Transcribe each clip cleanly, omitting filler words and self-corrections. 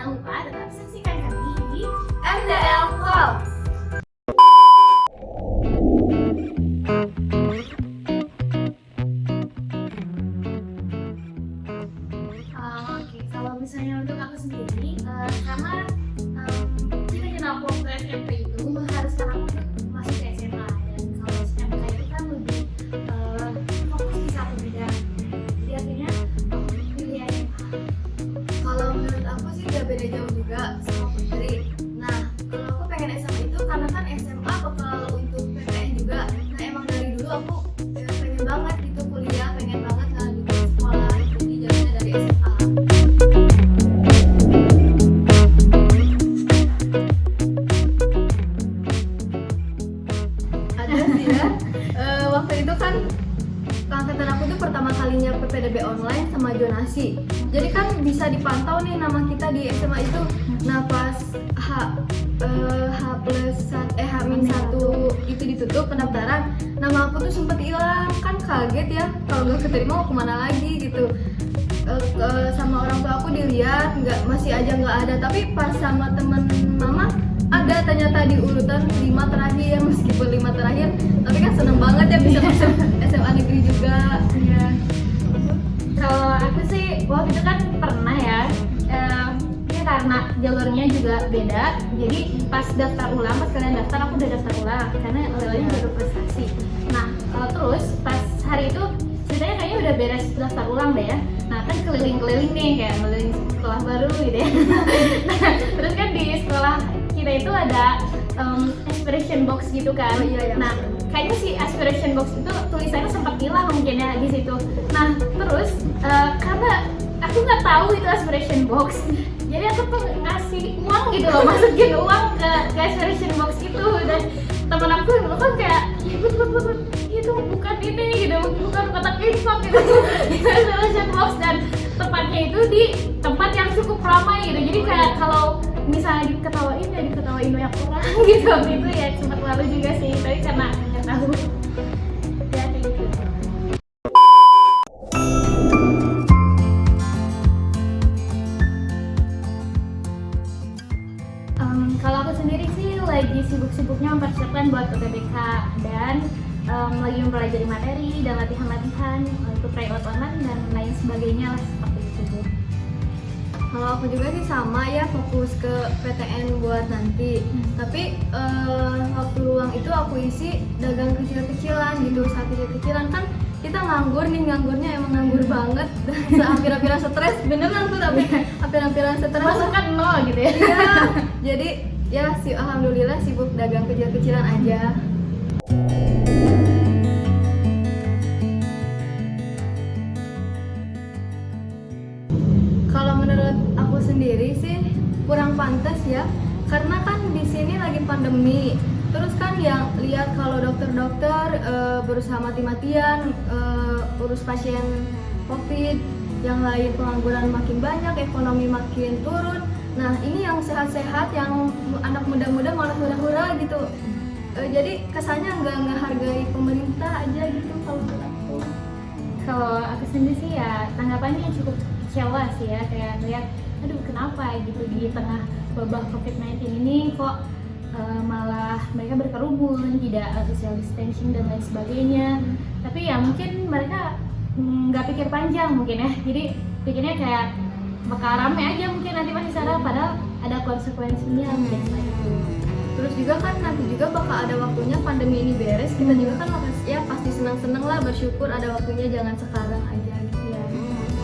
Jangan lupa tetap saksikan kami di MDL Talks. Oke, kalau misalnya untuk aku sendiri, karena kita kenal waktu SMP itu mengharuskan aku untuk masuk ke SMA, dan kalau SMK itu kan lebih fokus di satu bidang. Jadi akhirnya aku pilih SMA. Kalau menurut aku sih gak beda jauh juga sama Putri. Nah, kalau aku pengen SMA itu karena kan SMA bakal untuk PTN juga. Nah, emang dari dulu aku pengen banget gitu kuliah, pengen banget ngelanjutin sekolah, jadi jalannya dari SMA. Ada sih ya. Waktu itu kan angkatan aku tuh pertama kalinya PPDB online sama zonasi. Jadi kan bisa dipantau nih nama kita di SMA itu. Nah pas H-1 itu ditutup pendaftaran, nama aku tuh sempet hilang. Kan kaget ya, kalau gak keterima mau kemana lagi gitu. Sama orang tua aku dilihat masih aja nggak ada, tapi pas sama temen mama ada ternyata di urutan 5 terakhir. Meskipun 5 terakhir, tapi kan seneng banget ya bisa masuk SMA negeri juga ya. Kalau aku sih waktu itu kan pernah ya, karena jalurnya juga beda. Jadi pas daftar ulang, pas kalian daftar, aku udah daftar ulang karena levelnya baru prestasi. Nah terus pas hari itu ceritanya kayaknya udah beres daftar ulang deh ya. Nah kan keliling-keliling nih, kayak keliling sekolah baru gitu ya. Nah terus kan di sekolah kita itu ada aspiration box gitu kan. Iya. Nah kayaknya si aspiration box itu tulisannya sempat hilang mungkin ya di situ. Nah terus karena aku nggak tahu itu aspiration box, jadi aku tuh ngasih uang gitu loh, masukin uang ke aspiration box itu. Dan temen aku dulu kan kayak itu bukan ini gitu, bukan kotak infak gitu. Itu aspiration box, dan tempatnya itu di tempat yang cukup ramai gitu. Jadi kayak kalau misalnya diketawain ya diketawain banyak orang gitu. Waktu itu ya sempat malu juga sih, tapi karena nggak tahu ya kayak gitu. Kalau aku sendiri sih lagi sibuk-sibuknya mempersiapkan buat UTBK, dan lagi mempelajari materi dan latihan-latihan untuk tryout online dan lain sebagainya lah, seperti itu. Kalau aku juga sih sama ya, fokus ke PTN buat nanti. Tapi waktu luang itu aku isi dagang kecil-kecilan gitu, usaha kecil-kecilan. Kan kita nganggur nih, nganggurnya emang nganggur banget. Hampir-hampiran stres, beneran tuh, tapi hampir-hampiran stres. Masukan nol gitu ya. Iya, jadi ya alhamdulillah sibuk dagang kecil-kecilan aja. Kalau menurut aku sendiri sih kurang pantas ya, karena kan di sini lagi pandemi. Terus kan yang lihat kalau dokter-dokter berusaha mati-matian urus pasien COVID, yang lain pengangguran makin banyak, ekonomi makin turun. Nah ini yang sehat-sehat, yang anak muda-muda malah hura-hura gitu. Jadi kesannya nggak ngehargai pemerintah aja gitu kalau menurut aku. Kalau aku sendiri sih ya tanggapannya cukup kecewa sih ya, kayak ngeliat aduh kenapa gitu di tengah wabah COVID-19 ini kok malah mereka berkerumun, tidak social distancing dan lain sebagainya. Tapi ya mungkin mereka nggak pikir panjang mungkin ya, jadi pikirnya kayak bakal rame aja mungkin nanti pas di sana, padahal ada konsekuensinya mungkin seperti itu. Terus juga kan nanti juga bakal ada waktunya pandemi ini beres, kita juga kan ya pasti senang-senang lah, bersyukur ada waktunya, jangan sekarang aja gitu ya.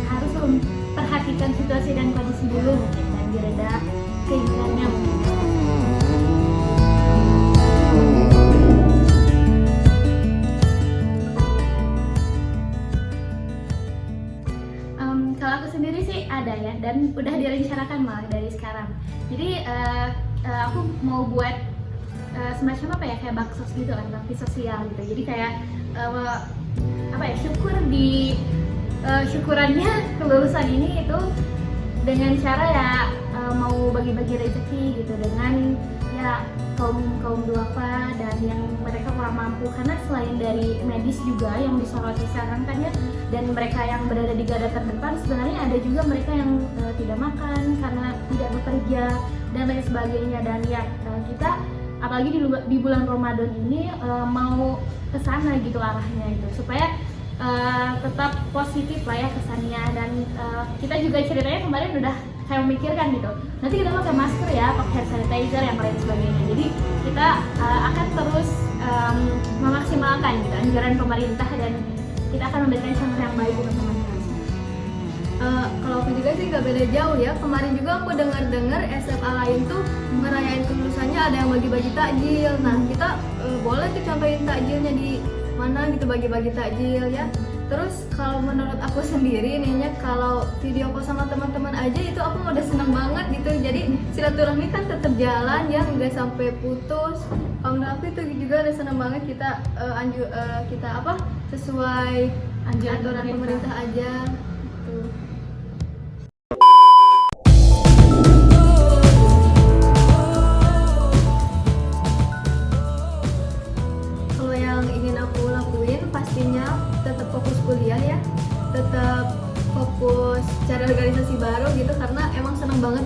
Harus memperhatikan situasi dan kondisi dulu mungkin, dan direda keinginannya mungkin. Kalau aku sendiri sih ada ya, dan udah direncanakan malah dari sekarang. Jadi aku mau buat semacam apa ya, kayak baksos gitu lah, bakti sosial gitu. Jadi kayak apa ya, syukur di syukurannya kelulusan ini itu dengan cara ya mau bagi-bagi rezeki gitu dengan ya kaum duafa dan yang mereka kurang mampu, karena selain dari medis juga yang disoroti sekarang kan ya, dan mereka yang berada di garda terdepan sebenarnya ada juga mereka yang tidak makan karena tidak bekerja aja dan lain sebagainya. Dan ya kita apalagi di bulan Ramadan ini mau kesana gitu arahnya gitu, supaya tetap positif lah ya kesannya. Dan kita juga ceritanya kemarin udah kayak memikirkan gitu, nanti kita pakai masker ya, pakai hand sanitizer yang lain sebagainya. Jadi kita akan terus memaksimalkan gitu anjuran pemerintah, dan kita akan memberikan contoh yang baik untuk teman-teman. Kalau aku juga sih gak beda jauh ya. Kemarin juga aku dengar SMA lain tuh ngerayain kelulusannya ada yang bagi-bagi takjil. Nah kita boleh tuh contohin takjilnya di mana gitu, bagi-bagi takjil ya. Terus kalau menurut aku sendiri ininya, kalau video call sama teman-teman aja itu aku udah seneng banget gitu. Jadi silaturahmi kan tetap jalan ya, nggak sampai putus. Kalau menurut aku itu juga udah seneng banget kita kita sesuai aturan pemerintah aja gitu. Kalau yang ingin aku lakuin pastinya tetap fokus kuliah ya, tetap fokus cari organisasi baru gitu, karena emang seneng banget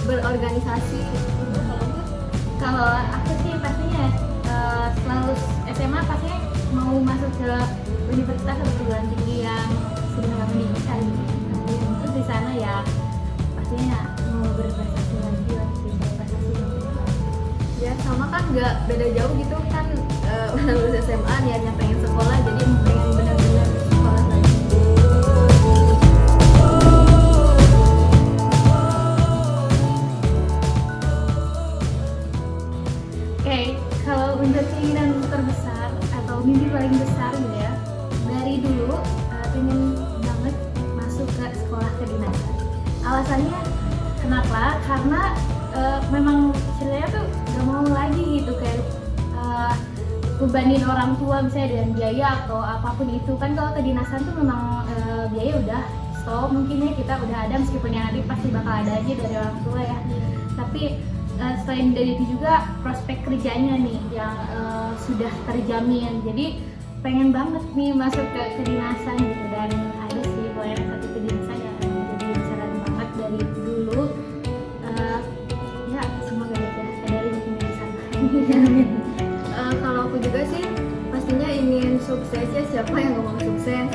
berorganisasi gitu. Kalau aku sih pastinya setelah lulus SMA pastinya mau masuk ke universitas atau perguruan tinggi yang sudah pendidikan gitu. Terus di sana ya pastinya mau berprestasi lagi lah, berprestasi. Ya sama kan nggak beda jauh gitu kan, udah lulus SMA niatnya pengen sekolah, jadi pengen benar-benar sekolah lagi. Oke, kalau untuk keinginan terbesar atau mimpi paling besar gitu ya, dari dulu pengen banget masuk ke sekolah kedinasan. Alasannya kenapa? Karena memang ceritanya tuh gak mau lagi gitu kayak bebanin orang tua misalnya dengan biaya atau apapun itu. Kan kalau kedinasan tuh memang biaya udah stop, mungkin ya kita udah ada, meskipun yang nanti pasti bakal ada aja dari orang tua ya. Tapi selain dari itu juga prospek kerjanya nih yang sudah terjamin. Jadi pengen banget nih masuk ke kedinasan gitu. Dan ada sih pelayanan satu kedinasan yang jadi saran banget dari dulu. Ya semoga aja ada rezekinya di sana. Kalau aku juga sih pastinya ingin sukses ya, siapa yang gak mau sukses.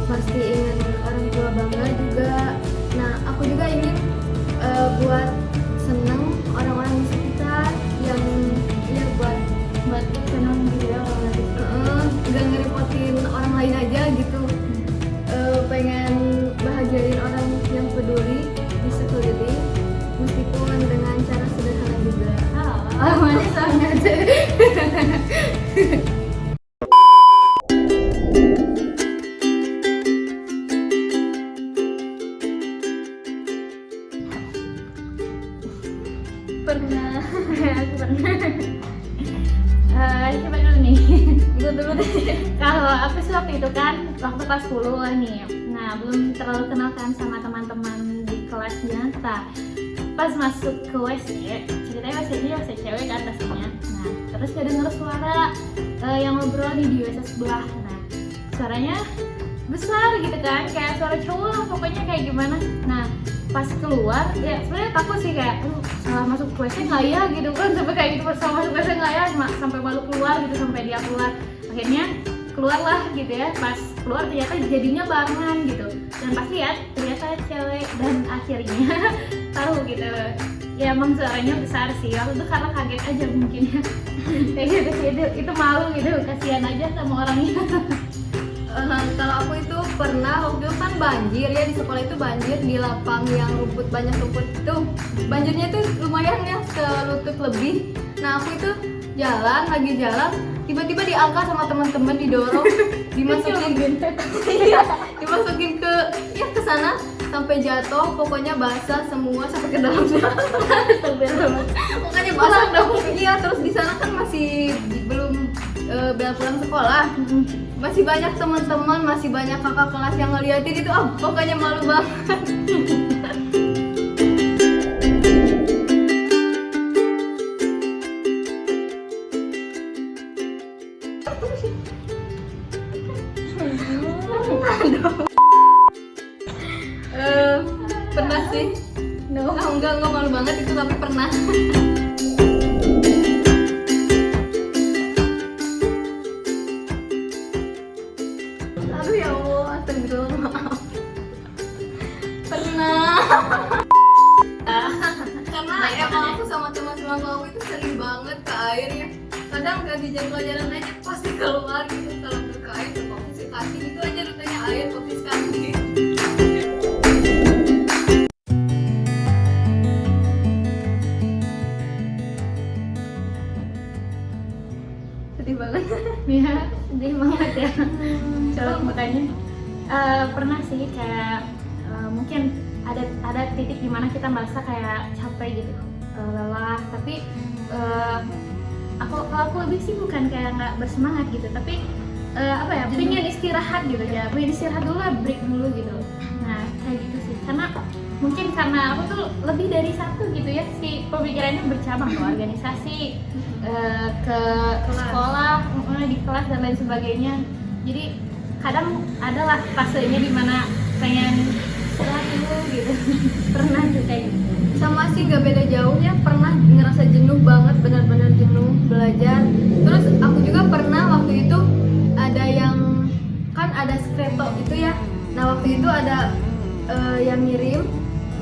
Pasti ingin orang tua bangga juga. Nah aku juga ingin buat seneng orang-orang di sekitar, yang ya buat seneng gitu ya, nggak ngerepotin orang lain aja gitu. Pengen bahagiain orang yang peduli di sekeliling, meskipun dengan cara sederhana juga. Mana sangat. Pernah, aku pernah. Coba dulu nih. Dulu deh. Kalau aku sih waktu itu kan waktu kelas 10 nih. Nah, belum terlalu kenal kan sama teman-teman di kelasnya. Nah, pas masuk ke WC, ceritanya WC-nya WC cewek kan pastinya. Nah, terus dia denger suara yang ngobrol nih di WC sebelah. Nah, suaranya besar gitu kan, kayak suara cowok lah pokoknya kayak gimana. Nah, pas keluar ya sebenarnya takut sih, kayak masuk ke WC nggak ya gitu kan, sampai kayak gitu pas masuk WC nggak ya, sampai malu keluar gitu, sampai dia keluar. Akhirnya keluarlah gitu ya, pas keluar ternyata jadinya barengan gitu, dan pas lihat ternyata cewek, dan akhirnya tahu gitu ya emang suaranya besar sih. Waktu itu karena kaget aja mungkin ya. Kayak gitu sih, itu malu gitu, kasihan aja sama orangnya. Kalau aku itu pernah waktu itu kan banjir ya, di sekolah itu banjir di lapang yang rumput, banyak rumput itu. Banjirnya itu lumayan ya, selutut lebih. Nah aku itu lagi jalan, tiba-tiba diangkat sama teman-teman, didorong, dimasukin dimasukin ke sana sampai jatuh, pokoknya basah semua sampai ke dalam. Makanya basah dong. Iya, terus di sana kan masih belum bel pulang sekolah, masih banyak teman-teman, masih banyak kakak kelas yang ngeliatin itu, pokoknya malu banget. Pernah sih No. Enggak malu banget itu, tapi pernah. Aduh ya Allah, astagfirullah, maaf. Pernah. Karena emang aku sama teman-teman aku itu sering banget ke air ya. Kadang gak di jam pelajaran aja pasti keluar gitu. Kalau ke air ke posisi kaki itu aja rutenya air posisi kaki. Sedih banget. Iya, sedih banget ya. Colok mukanya. Pernah sih kayak mungkin ada titik dimana kita merasa kayak capek gitu, lelah. Tapi kalau aku lebih sih bukan kayak nggak bersemangat gitu, tapi apa ya, pengen istirahat gitu ya, pengen istirahat dulu lah, break dulu gitu. Nah kayak gitu sih, karena mungkin karena aku tuh lebih dari satu gitu ya, si pemikirannya bercabang ke organisasi, ke sekolah, di kelas dan lain sebagainya. Jadi kadang adalah fasenya dimana pengen istirahat dulu gitu. Pernah tuh kayak gitu. Sama sih gak beda jauh ya, pernah ngerasa jenuh banget, benar-benar jenuh belajar. Terus aku juga pernah waktu itu ada yang kan ada skreto itu ya. Nah waktu itu ada yang ngirim,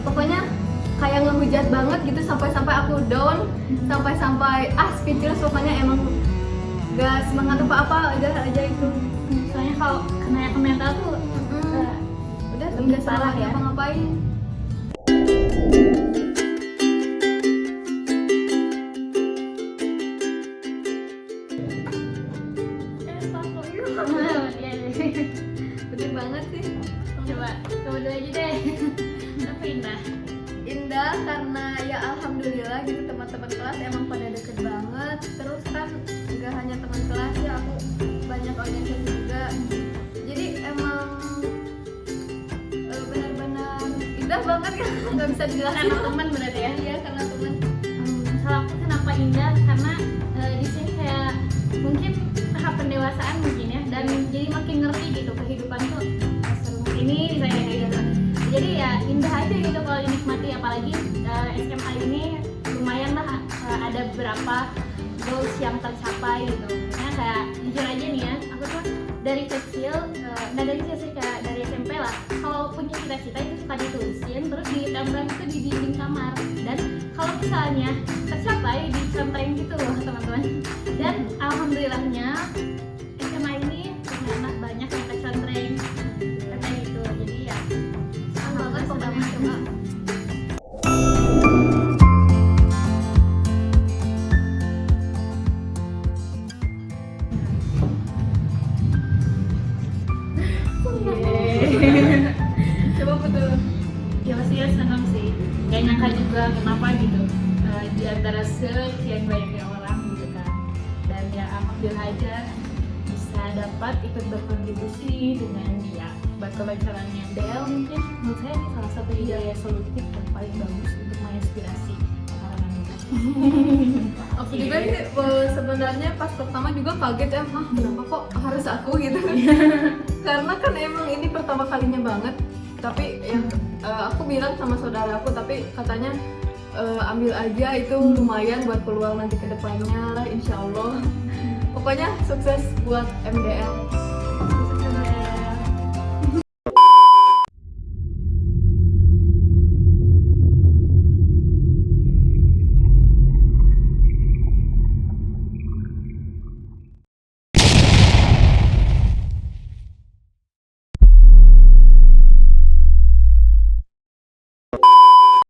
pokoknya kayak ngehujat banget gitu, sampai-sampai aku down, sampai-sampai speechless, pokoknya emang gak semangat apa-apa, udah aja itu. Soalnya kalau kena yang ke mental tuh Udah lebih nggak parah salah ya. ngapa-ngapain. Bener banget sih. Coba dulu aja deh. Tapi indah. Indah karena ya alhamdulillah gitu, teman-teman kelas emang pada deket banget. Terus kan nggak hanya teman kelas ya, aku banyak organisasi juga. Jadi emang benar-benar indah banget kan, nggak bisa dijelasin. Karena teman berarti ya. Iya karena teman. Kalau aku kenapa indah, karena di sini kayak mungkin tahap pendewasaan mungkin ya, dan jadi makin ngerti gitu kehidupan tuh seru ini saya kayak gitu. Jadi ya indah aja gitu kalau dinikmati, apalagi SMA ini lumayan lah, ada beberapa goals yang tercapai gitu. Misalnya kayak jujur aja nih ya, aku tuh dari kecil, nggak dari kecil sih, kayak dari SMP lah, kalau punya cita-cita itu suka ditulisin terus ditempel itu di dinding kamar, dan kalau misalnya tercapai dicontreng gitu loh teman-teman. Dan alhamdulillahnya SMA ini punya anak banyak yang kecontreng kayak gitu. Jadi ya Senang banget pokoknya coba. Coba betul. ya pastinya senang sih, gak nyangka juga kenapa gitu, di antara sekian banyaknya orang gitu kan. Dan ya alhamdulillah aja bisa dapat ikut berkontribusi dengan ya batu lancarannya Del. Mungkin menurut saya ini salah satu ide solutif yang paling bagus untuk menginspirasi orang-orang muda. Aku juga sih sebenarnya pas pertama juga kaget ya, kenapa kok harus aku gitu. Karena kan emang ini pertama kalinya banget. Tapi yang aku bilang sama saudara aku, tapi katanya ambil aja, itu lumayan buat peluang nanti ke depannya lah, insya Allah. Pokoknya sukses buat MDL.